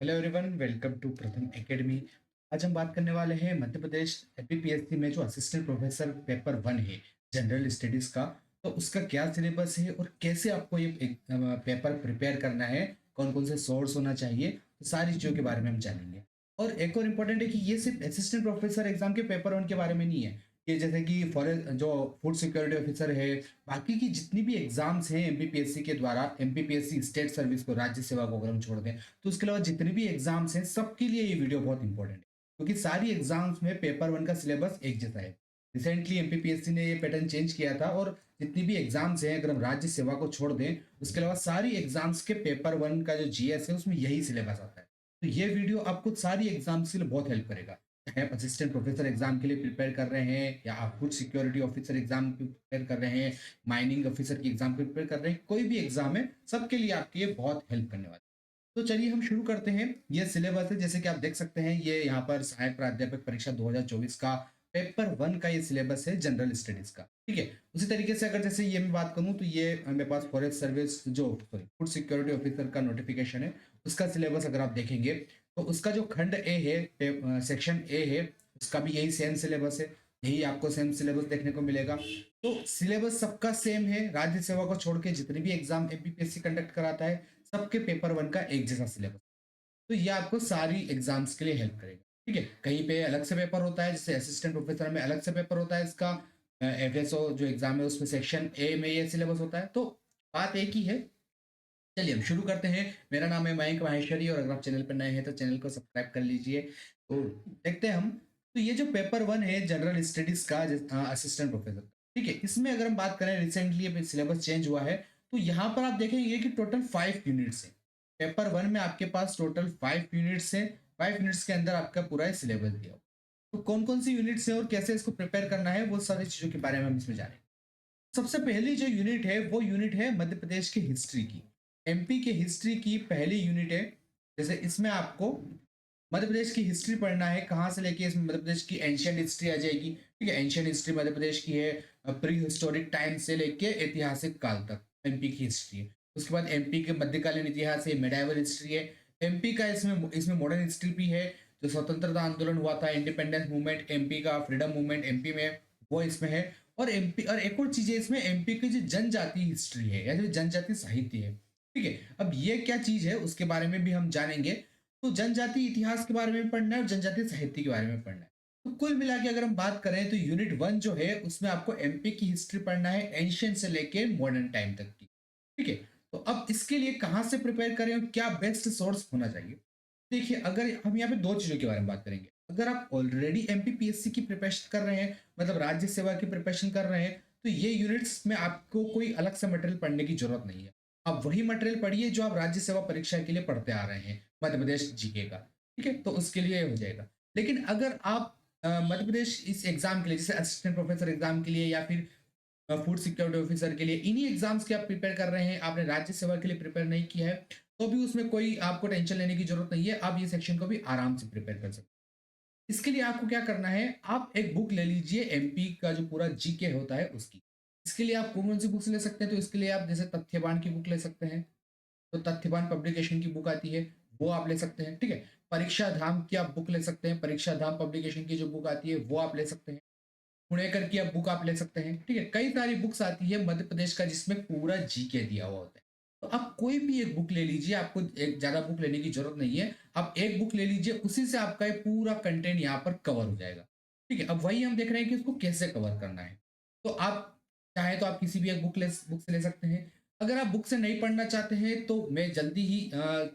Hello everyone, welcome to प्रथम academy. आज हम बात करने वाले हैं मध्य प्रदेश एपीपीएससी में जो असिस्टेंट प्रोफेसर पेपर वन है जनरल स्टडीज का। तो उसका क्या सिलेबस है और कैसे आपको ये पेपर प्रिपेयर करना है, कौन कौन से सोर्स होना चाहिए, तो सारी चीज़ों के बारे में हम जानेंगे। और एक और इम्पोर्टेंट है कि ये सिर्फ असिस्टेंट प्रोफेसर एग्जाम के पेपर वन के बारे में नहीं है। ये जैसे कि फॉरेस्ट जो फूड सिक्योरिटी ऑफिसर है, बाकी की जितनी भी एग्जाम्स हैं एमपीपीएससी के द्वारा, एमपीपीएससी स्टेट सर्विस को, राज्य सेवा को अगर हम छोड़ दें, तो उसके अलावा जितने भी एग्जाम्स हैं सबके लिए ये वीडियो बहुत इंपॉर्टेंट है, क्योंकि सारी एग्जाम्स में पेपर वन का सिलेबस एक जैसा है। रिसेंटली एमपीपीएससी ने ये पैटर्न चेंज किया था, और जितनी भी एग्जाम्स हैं अगर हम राज्य सेवा को छोड़ दें, उसके अलावा सारी एग्जाम्स के पेपर वन का जो जीएस है उसमें यही सिलेबस आता है। तो ये वीडियो आपको सारी एग्जाम्स के लिए बहुत हेल्प करेगा। चाहे आप असिस्टेंट प्रोफेसर एग्जाम के लिए प्रिपेयर कर रहे हैं, या आप food security officer exam prepare कर रहे हैं, माइनिंग ऑफिसर की एग्जाम प्रिपेयर कर रहे हैं, कोई भी एग्जाम है, सबके लिए आपके ये बहुत हेल्प करने वाला है। तो चलिए हम शुरू करते हैं। ये सिलेबस है, जैसे कि आप देख सकते हैं, ये यहाँ पर सहायक प्राध्यापक परीक्षा 2024 का पेपर वन का ये सिलेबस है जनरल स्टडीज का। ठीक है। उसी तरीके से अगर जैसे ये मैं बात करूँ, तो ये मेरे पास फॉरेस्ट सर्विस जो सॉरी फूड सिक्योरिटी ऑफिसर का नोटिफिकेशन है, उसका सिलेबस अगर आप देखेंगे, तो उसका जो खंड ए है, सेक्शन ए है, उसका भी यही सेम सिलेबस है। यही आपको सेम सिलेबस देखने को मिलेगा। तो सिलेबस सबका सेम है। राज्य सेवा को छोड़ के जितने भी एग्जाम एमपीपीएससी कंडक्ट कराता है, सबके पेपर वन का एक जैसा सिलेबस। तो ये आपको सारी एग्जाम्स के लिए हेल्प करेगा। ठीक है। कहीं पे अलग से पेपर होता है, जैसे असिस्टेंट प्रोफेसर में अलग से पेपर होता है इसका। एफएसओ जो एग्जाम है उसमें सेक्शन ए में ये सिलेबस होता है। तो बात एक ही है। चलिए हम शुरू करते हैं। मेरा नाम है मयंक माहेश्वरी, और अगर आप चैनल पर नए हैं तो चैनल को सब्सक्राइब कर लीजिए। तो देखते हैं हम। तो ये जो पेपर वन है जनरल स्टडीज का, असिस्टेंट प्रोफेसर, ठीक है, इसमें अगर हम बात करें, रिसेंटली अभी सिलेबस चेंज हुआ है। तो यहाँ पर आप देखेंगे कि टोटल 5 यूनिट्स है। पेपर वन में आपके पास टोटल 5 यूनिट्स है। 5 यूनिट्स के अंदर आपका पूरा सिलेबस दिया हो। तो कौन कौन सी यूनिट्स है और कैसे इसको प्रिपेयर करना है, वो सारी चीजों के बारे में हम इसमें जानेंगे। सबसे पहली जो यूनिट है वो यूनिट है मध्य प्रदेश की हिस्ट्री की। एमपी के हिस्ट्री की पहली यूनिट है। जैसे इसमें आपको मध्य प्रदेश की हिस्ट्री पढ़ना है, कहाँ से लेके इसमें मध्य प्रदेश की एंशियंट हिस्ट्री आ जाएगी। ठीक है। एंशियंट हिस्ट्री मध्य प्रदेश की है, प्री हिस्टोरिक टाइम से लेके ऐतिहासिक काल तक एमपी की हिस्ट्री है। उसके बाद एमपी के मध्यकालीन इतिहास है, मेडाइवल हिस्ट्री है। एमपी का इसमें इसमें मॉडर्न हिस्ट्री भी है। जो स्वतंत्रता आंदोलन हुआ था, इंडिपेंडेंस मूवमेंट एमपी का, फ्रीडम मूवमेंट एमपी में, वो इसमें है। और एमपी, और एक और चीज है इसमें, एमपी की जो जनजाति हिस्ट्री है या जो जनजाति साहित्य है। ठीक है। अब ये क्या चीज है उसके बारे में भी हम जानेंगे। तो जनजाति इतिहास के बारे में भी पढ़ना है और जनजाति साहित्य के बारे में पढ़ना है। तो कुल मिला के अगर हम बात करें, तो यूनिट वन जो है उसमें आपको एमपी की हिस्ट्री पढ़ना है, एंशियंट से लेके मॉडर्न टाइम तक की। ठीक है। तो अब इसके लिए कहाँ से प्रिपेयर करें और क्या बेस्ट सोर्स होना चाहिए। देखिए, अगर हम यहाँ पे दो चीजों के बारे में बात करेंगे। अगर आप ऑलरेडी एमपीपीएससी की प्रिपरेशन कर रहे हैं, मतलब राज्य सेवा की प्रिपरेशन कर रहे हैं, तो ये यूनिट्स में आपको कोई अलग से मटेरियल पढ़ने की जरूरत नहीं है। आप वही मटेरियल पढ़िए जो आप राज्य सेवा परीक्षा के लिए पढ़ते आ रहे हैं, मध्य प्रदेश जीके का। ठीक है। तो उसके लिए हो जाएगा। लेकिन अगर आप मध्य प्रदेश इस एग्जाम के लिए, जैसे असिस्टेंट प्रोफेसर एग्जाम के लिए या फिर फूड सिक्योरिटी ऑफिसर के लिए, इन्हीं एग्जाम्स के आप प्रिपेयर कर रहे हैं, आपने राज्य सेवा के लिए प्रिपेयर नहीं किया है, तो भी उसमें कोई आपको टेंशन लेने की जरूरत नहीं है। आप ये सेक्शन को भी आराम से प्रिपेयर कर सकते हैं। इसके लिए आपको क्या करना है, आप एक बुक ले लीजिए एमपी का जो पूरा जीके होता है उसकी। इसके लिए आप कौन सी बुक्स ले सकते हैं, तो इसके लिए आप जैसे तथ्यबान की बुक ले सकते हैं। तो तथ्यबान पब्लिकेशन की बुक आती है, वो आप ले सकते हैं। ठीक है। परीक्षा धाम की आप बुक ले सकते हैं, परीक्षा धाम पब्लिकेशन की जो बुक आती है वो आप ले सकते हैं। पुणेकर की अब बुक आप ले सकते हैं। ठीक है। कई सारी बुक्स आती है मध्य प्रदेश का जिसमें पूरा जीके दिया हुआ होता है। तो आप कोई भी एक बुक ले लीजिए, आपको एक ज्यादा बुक लेने की जरूरत नहीं है। आप एक बुक ले लीजिए, उसी से आपका ये पूरा कंटेंट यहाँ पर कवर हो जाएगा। ठीक है। अब वही हम देख रहे हैं कि उसको कैसे कवर करना है। तो आप चाहे तो आप किसी भी एक बुक से ले सकते हैं। अगर आप बुक से नहीं पढ़ना चाहते हैं, तो मैं जल्दी ही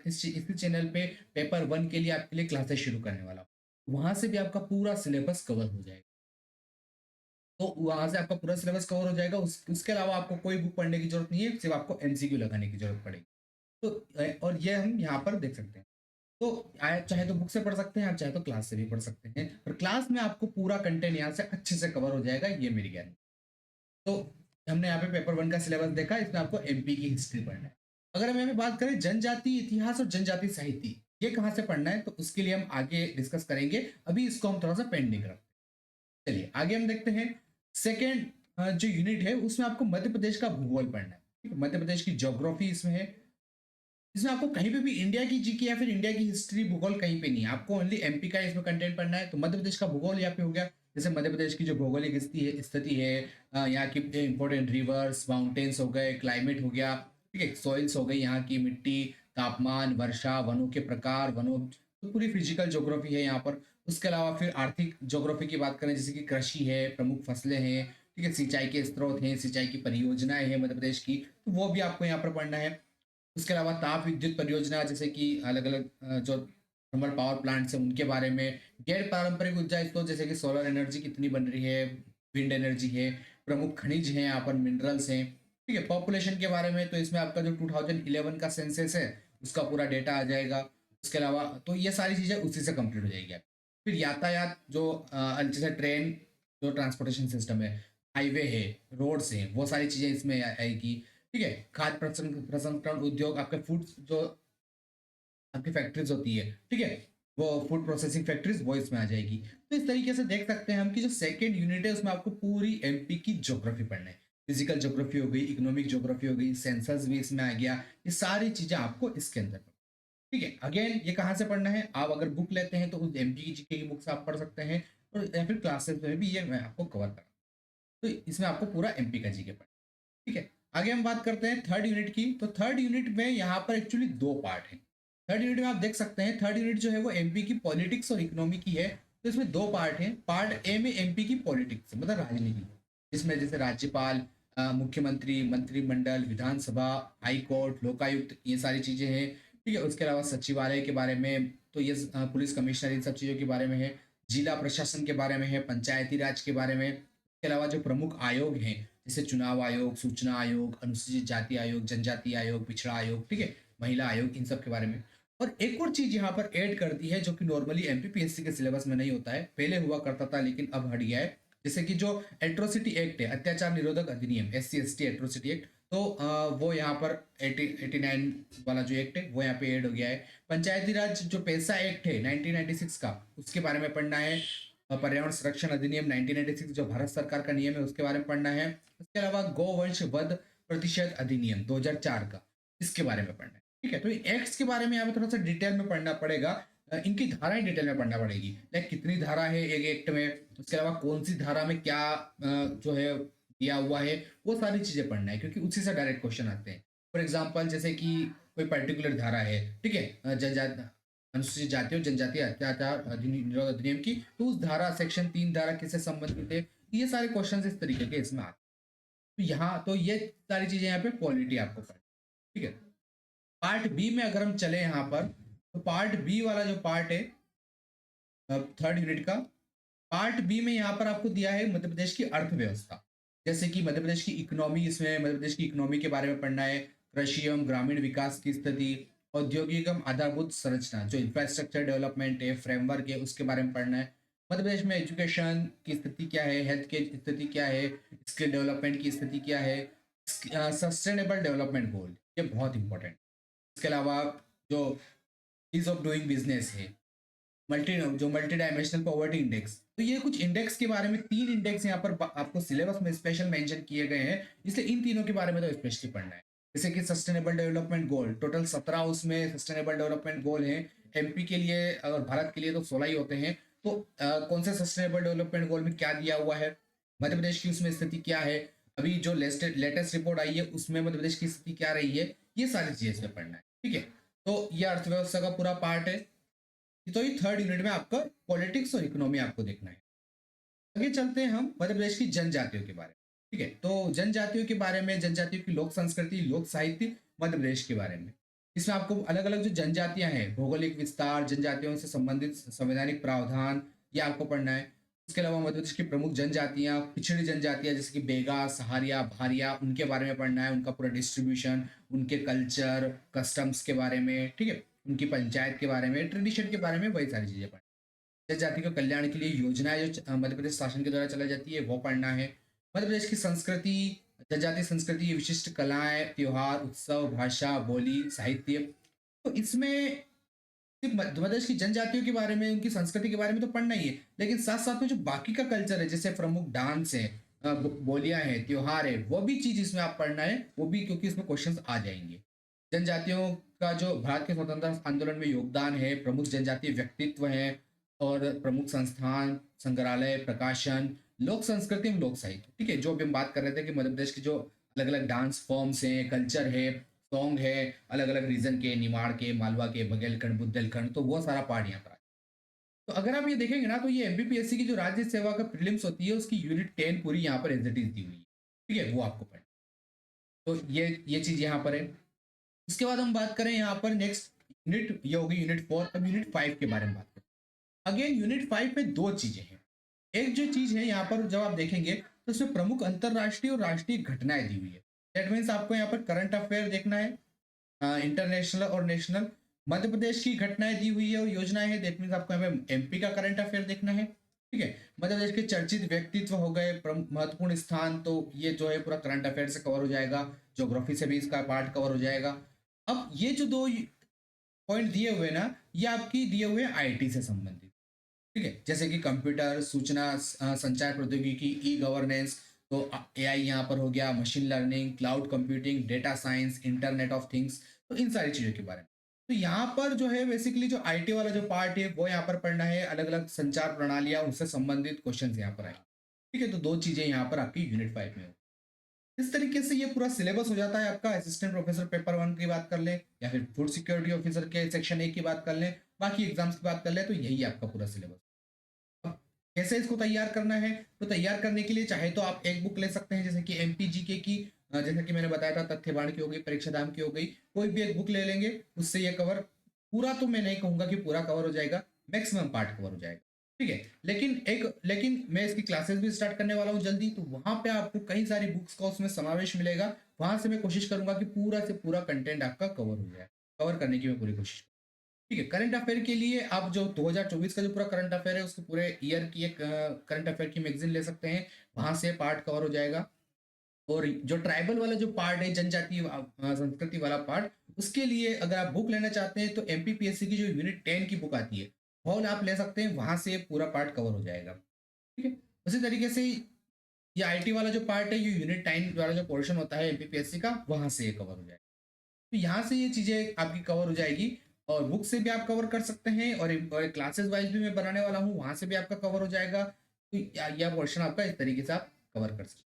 इसी चैनल पे पेपर वन के लिए आपके लिए क्लासेस शुरू करने वाला हूँ। वहां से भी आपका पूरा सिलेबस कवर हो जाएगा। तो वहां से आपका पूरा सिलेबस कवर हो जाएगा। उसके अलावा आपको कोई बुक पढ़ने की जरूरत नहीं है, सिर्फ आपको एमसीक्यू लगाने की जरूरत पड़ेगी। तो और ये हम यहाँ पर देख सकते हैं। तो आप चाहे तो बुक से पढ़ सकते हैं, आप चाहे तो क्लास से भी पढ़ सकते हैं, और क्लास में आपको पूरा कंटेंट यहाँ से अच्छे से कवर हो जाएगा, ये मेरी गारंटी। तो हमने यहाँ पे पेपर वन का सिलेबस देखा, इसमें आपको एमपी की हिस्ट्री पढ़ना है। अगर हम यहाँ पे बात करें जनजाति इतिहास और जनजाति साहित्य, ये कहाँ से पढ़ना है, तो उसके लिए हम आगे डिस्कस करेंगे। अभी इसको हम थोड़ा सा पेंडिंग रखते हैं। चलिए आगे हम देखते हैं। सेकेंड जो यूनिट है उसमें आपको मध्य प्रदेश का भूगोल पढ़ना है। ठीक है? मध्य प्रदेश की ज्योग्राफी इसमें है। इसमें आपको कहीं पे भी इंडिया की जीके या फिर इंडिया की हिस्ट्री भूगोल कहीं पे नहीं है, आपको ओनली एमपी का इसमें कंटेंट पढ़ना है। तो मध्य प्रदेश का भूगोल यहाँ पे हो गया, जैसे मध्य प्रदेश की जो भौगोलिक स्थिति है, यहाँ की इंपॉर्टेंट रिवर्स माउंटेन्स हो गए, क्लाइमेट हो गया, ठीक है, सॉइल्स हो गई, यहाँ की मिट्टी, तापमान, वर्षा, वनों के प्रकार, वनों, तो पूरी फिजिकल ज्योग्राफी है यहाँ पर। उसके अलावा फिर आर्थिक ज्योग्राफी की बात करें, जैसे कि कृषि है, प्रमुख फसलें हैं, ठीक है, सिंचाई के स्रोत हैं, सिंचाई की परियोजनाएं हैं मध्य प्रदेश की, तो वो भी आपको यहाँ पर पढ़ना है। उसके अलावा ताप विद्युत परियोजना, जैसे कि अलग अलग जो थर्मल पावर प्लांट्स हैं उनके बारे में, गैर पारंपरिक ऊर्जा स्रोत जैसे कि सोलर एनर्जी कितनी बन रही है, विंड एनर्जी है, प्रमुख खनिज हैं यहाँ पर, मिनरल्स हैं, ठीक है। पॉपुलेशन के बारे में तो इसमें आपका जो 2011 का सेंसस है उसका पूरा डेटा आ जाएगा। उसके अलावा तो ये सारी चीज़ें उसी से कंप्लीट हो जाएगी आपकी। फिर यातायात जो जैसे ट्रेन, जो ट्रांसपोर्टेशन सिस्टम है, हाईवे है, रोड्स हैं, वो सारी चीज़ें इसमें आएगी, ठीक है। खाद्य प्रसंस्करण उद्योग, आपके फूड जो आपकी फैक्ट्रीज होती है, ठीक है, वो फूड प्रोसेसिंग फैक्ट्रीज वो इसमें आ जाएगी। तो इस तरीके से देख सकते हैं हम कि जो सेकंड यूनिट है उसमें आपको पूरी एमपी की ज्योग्राफी पढ़ना है। फिजिकल ज्योग्राफी हो गई, इकोनॉमिक ज्योग्राफी हो गई, सेंसस भी इसमें आ गया, ये सारी चीजें आपको इसके अंदर पढ़ना है। ठीक है, अगेन ये कहाँ से पढ़ना है, आप अगर बुक लेते हैं तो उस एमपी की जीके की बुक से आप पढ़ सकते हैं, और या फिर क्लासेस में भी ये मैं आपको कवर करा, तो इसमें आपको पूरा एमपी का जीके पढ़ना है। ठीक है, आगे हम बात करते हैं थर्ड यूनिट की। तो थर्ड यूनिट में यहाँ पर एक्चुअली दो पार्ट है। थर्ड यूनिट में आप देख सकते हैं, थर्ड यूनिट जो है वो एमपी की पॉलिटिक्स और इकोनॉमी की है। तो इसमें दो पार्ट हैं। पार्ट ए में एमपी की पॉलिटिक्स मतलब राजनीति, जिसमें जैसे राज्यपाल, मुख्यमंत्री, मंत्रिमंडल, विधानसभा, हाई कोर्ट, लोकायुक्त, ये सारी चीजें हैं। ठीक है, उसके अलावा सचिवालय के बारे में, तो ये पुलिस कमिश्नर, इन सब चीजों के बारे में है। जिला प्रशासन के बारे में है, पंचायती राज के बारे में। इसके अलावा जो प्रमुख आयोग हैं, जैसे चुनाव आयोग, सूचना आयोग, अनुसूचित जाति आयोग, जनजाति आयोग, पिछड़ा आयोग, ठीक है, महिला आयोग, इन सब के बारे में। और एक और चीज यहाँ पर ऐड कर दी है जो कि नॉर्मली एमपीपीएससी के सिलेबस में नहीं होता है, पहले हुआ करता था लेकिन अब हट गया है। जैसे कि जो एट्रोसिटी एक्ट है, अत्याचार निरोधक अधिनियम, SC ST एट्रोसिटी एक्ट, तो वो यहाँ पर 89 वाला जो एक्ट है वो यहाँ पे ऐड हो गया है। पंचायती राज जो पैसा एक्ट है 1996 का, उसके बारे में पढ़ना है। पर्यावरण संरक्षण अधिनियम 1996 जो भारत सरकार का नियम है उसके बारे में पढ़ना है। उसके अलावा गोवंश वध प्रतिषेध अधिनियम 2004 का, इसके बारे में पढ़ना है। ठीक है, तो एक्ट्स के बारे में यहाँ पे थोड़ा सा डिटेल में पढ़ना पड़ेगा। इनकी धाराएं डिटेल में पढ़ना पड़ेगी, लाइक कितनी धारा है एक एक्ट में, उसके अलावा कौन सी धारा में क्या जो है दिया हुआ है, वो सारी चीजें पढ़ना है, क्योंकि उसी से डायरेक्ट क्वेश्चन आते हैं। फॉर एग्जाम्पल जैसे कि कोई पर्टिकुलर धारा है, ठीक है, अनुसूचित जाति और जनजाति अत्याचार निरोध अधिनियम की, तो उस धारा सेक्शन 3 धारा किससे संबंधित है, ये सारे क्वेश्चन इस तरीके के इसमें आते हैं। तो यहाँ तो ये सारी चीजें यहाँ पे पॉलिटी आपको पढ़नी, ठीक है। पार्ट बी में अगर हम चले यहाँ पर, तो पार्ट बी वाला जो पार्ट है थर्ड यूनिट का, पार्ट बी में यहाँ पर आपको दिया है मध्य प्रदेश की अर्थव्यवस्था। जैसे कि मध्य प्रदेश की इकोनॉमी, इसमें मध्य प्रदेश की इकोनॉमी के बारे में पढ़ना है, कृषि एवं ग्रामीण विकास की स्थिति, औद्योगिक एवं आधारभूत संरचना, जो इंफ्रास्ट्रक्चर डेवलपमेंट है, फ्रेमवर्क है, उसके बारे में पढ़ना है। मध्य प्रदेश में एजुकेशन की स्थिति क्या है, हेल्थ की स्थिति क्या है, स्किल डेवलपमेंट की स्थिति क्या है, सस्टेनेबल डेवलपमेंट गोल, ये बहुत इंपॉर्टेंट। इसके अलावा जो ईज ऑफ डूइंग बिजनेस है, मल्टी डायमेंशनल पॉवर्टी इंडेक्स, तो ये कुछ इंडेक्स के बारे में, 3 इंडेक्स यहाँ पर आपको सिलेबस में स्पेशल मेंशन किए गए हैं, इसलिए इन तीनों के बारे में तो स्पेशली पढ़ना है। जैसे कि सस्टेनेबल डेवलपमेंट गोल, टोटल 17 उसमें सस्टेनेबल डेवलपमेंट गोल हैं। एमपी के लिए और भारत के लिए तो 16 ही होते हैं। तो कौन से सस्टेनेबल डेवलपमेंट गोल में क्या दिया हुआ है, मध्य प्रदेश की उसमें स्थिति क्या है, अभी जो लेटेस्ट रिपोर्ट आई है उसमें मध्य प्रदेश की स्थिति क्या रही है, ये सारी चीजें इसमें पढ़ना है। ठीक है, तो ये अर्थव्यवस्था का पूरा पार्ट है। तो ये थर्ड यूनिट में आपका पॉलिटिक्स और इकोनॉमी आपको देखना है। आगे चलते हैं हम मध्य प्रदेश की जनजातियों के बारे में। ठीक है, तो जनजातियों के बारे में, जनजातियों की लोक संस्कृति, लोक साहित्य मध्य प्रदेश के बारे में। इसमें आपको अलग अलग जो जनजातियां हैं, भौगोलिक विस्तार, जनजातियों से संबंधित संवैधानिक प्रावधान, ये आपको पढ़ना है। इसके अलावा मध्य प्रदेश की प्रमुख जनजातियां, पिछड़ी जनजातियां जैसे कि बेगा, सहारिया, भारिया, उनके बारे में पढ़ना है, उनका पूरा डिस्ट्रीब्यूशन, उनके कल्चर, कस्टम्स के बारे में, ठीक है, उनकी पंचायत के बारे में, ट्रेडिशन के बारे में, वही सारी चीजें पढ़ना। जनजाति के कल्याण के लिए योजनाएं जो मध्य प्रदेश शासन के द्वारा चलाई जाती है वो पढ़ना है। मध्य प्रदेश की संस्कृति, जनजातीय संस्कृति, विशिष्ट कलाएं, त्योहार, उत्सव, भाषा, बोली, साहित्य, तो इसमें सिर्फ मध्य प्रदेश की जनजातियों के बारे में, उनकी संस्कृति के बारे में तो पढ़ना ही है, लेकिन साथ साथ में जो बाकी का कल्चर है, जैसे प्रमुख डांस है, बोलियां हैं, त्योहार है, वो भी चीज इसमें आप पढ़ना है, वो भी, क्योंकि इसमें क्वेश्चंस आ जाएंगे। जनजातियों का जो भारत के स्वतंत्रता आंदोलन में योगदान है, प्रमुख जनजातीय व्यक्तित्व हैं और प्रमुख संस्थान, संग्रहालय, प्रकाशन, लोक संस्कृति एवं लोक साहित्य। ठीक है? जो अभी हम बात कर रहे थे कि मध्य प्रदेश के जो अलग-अलग डांस फॉर्म्स हैं, कल्चर है, सॉन्ग है, अलग-अलग रीजन के, निमाड़ के, मालवा के, बघेलखंड, बुंदेलखंड, तो वो सारा पार्ट यहाँ पर आता है। तो अगर आप ये देखेंगे ना, तो ये एमपीपीएससी की जो राज्य सेवा का प्रीलिम्स होती है, उसकी यूनिट 10 पूरी यहाँ पर एज़ इट इज़ दी हुई है। ठीक है? वो आपको पढ़ना है। तो ये चीज़ यहाँ पर है। इसके बाद हम बात करें यहाँ पर नेक्स्ट यूनिट, ये होगी यूनिट 4। अब यूनिट 5 के बारे में बात करें। अगेन यूनिट 5 में 2 चीज़ें हैं। एक जो चीज़ है यहाँ पर जब आप देखेंगे तो उसमें प्रमुख अंतरराष्ट्रीय और राष्ट्रीय घटनाएँ दी हुई है। दैट मीन्स आपको यहाँ पर करंट अफेयर देखना है, इंटरनेशनल और नेशनल। मध्य प्रदेश की घटनाएँ दी हुई है और योजनाएँ हैं, दैट मीन्स आपको यहाँ पे एमपी का करंट अफेयर देखना है। ठीक है? मध्य प्रदेश के चर्चित व्यक्तित्व हो गए, महत्वपूर्ण स्थान, तो ये जो है पूरा करंट अफेयर से कवर हो जाएगा, ज्योग्राफी से भी इसका पार्ट कवर हो जाएगा। अब ये जो 2 पॉइंट दिए हुए ना, ये आपकी दिए हुए आईटी से संबंधित। ठीक है? जैसे कि कंप्यूटर, सूचना संचार प्रौद्योगिकी, ई गवर्नेंस, तो एआई यहाँ पर हो गया, machine learning, cloud computing, data science, internet of things, तो इन सारी चीज़ों के बारे में। तो यहाँ पर जो है बेसिकली जो आईटी वाला जो पार्ट है वो यहाँ पर पढ़ना है, अलग-अलग संचार प्रणालियाँ, उससे संबंधित क्वेश्चंस यहाँ पर आएँगे। ठीक है? तो 2 चीज़ें यहाँ पर आपकी यूनिट 5 में होंगी। इस तरीके से ये पूरा सिलेबस हो जाता है आपका। असिस्टेंट प्रोफेसर पेपर 1 की बात कर लें या फिर फूड सिक्योरिटी ऑफिसर के सेक्शन 1 की बात कर लें, बाकी एग्ज़ाम्स की बात कर लें, तो यही आपका पूरा सिलेबस। अब कैसे इसको तैयार करना है? तो तैयार करने के लिए चाहे तो आप एक बुक ले सकते हैं, जैसे कि एमपीजीके की, जैसा कि मैंने बताया था, तथ्यवान की हो गई, परीक्षाधाम की हो गई, कोई भी एक बुक ले लेंगे, उससे ये कवर, पूरा तो मैं नहीं कहूँगा कि पूरा कवर हो जाएगा, मैक्सिमम पार्ट कवर हो जाएगा। ठीक है? लेकिन मैं इसकी क्लासेस भी स्टार्ट करने वाला हूँ जल्दी, तो वहाँ पे आपको कई सारी बुक्स का उसमें समावेश मिलेगा। वहाँ से मैं कोशिश करूँगा कि पूरा से पूरा कंटेंट आपका कवर हो जाए। कवर करने की मैं पूरी कोशिश, ठीक है? करंट अफेयर के लिए आप जो 2024 का जो पूरा करंट अफेयर है, उसके पूरे ईयर की एक करंट अफेयर की मैगज़ीन ले सकते हैं, वहाँ से पार्ट कवर हो जाएगा। और जो ट्राइबल वाला जो पार्ट है, जनजातीय संस्कृति वाला पार्ट, उसके लिए अगर आप बुक लेना चाहते हैं, तो एमपीपीएससी की जो यूनिट 10 की बुक आती है, वो आप ले सकते हैं, वहाँ से पूरा पार्ट कवर हो जाएगा। ठीक है? उसी तरीके से ये आईटी वाला जो पार्ट है, ये यूनिट 10 वाला जो पोर्शन होता है एमपीपीएससी का, वहाँ से ये कवर हो जाएगा। तो यहाँ से ये चीज़ें आपकी कवर हो जाएगी, और बुक से भी आप कवर कर सकते हैं, और क्लासेस वाइज भी मैं बनाने वाला हूँ, वहाँ से भी आपका कवर हो जाएगा। तो यह पोर्शन आपका इस तरीके से आप कवर कर सकते हैं।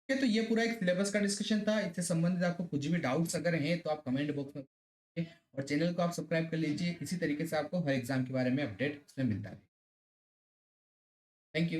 ठीक है? तो ये पूरा एक सिलेबस का डिस्कशन था। इससे संबंधित आपको कुछ भी डाउट्स अगर हैं, तो आप कमेंट बॉक्स में पूछिए, और चैनल को आप सब्सक्राइब कर लीजिए। इसी तरीके से आपको हर एग्जाम के बारे में अपडेट उसमें मिलता है। Thank you.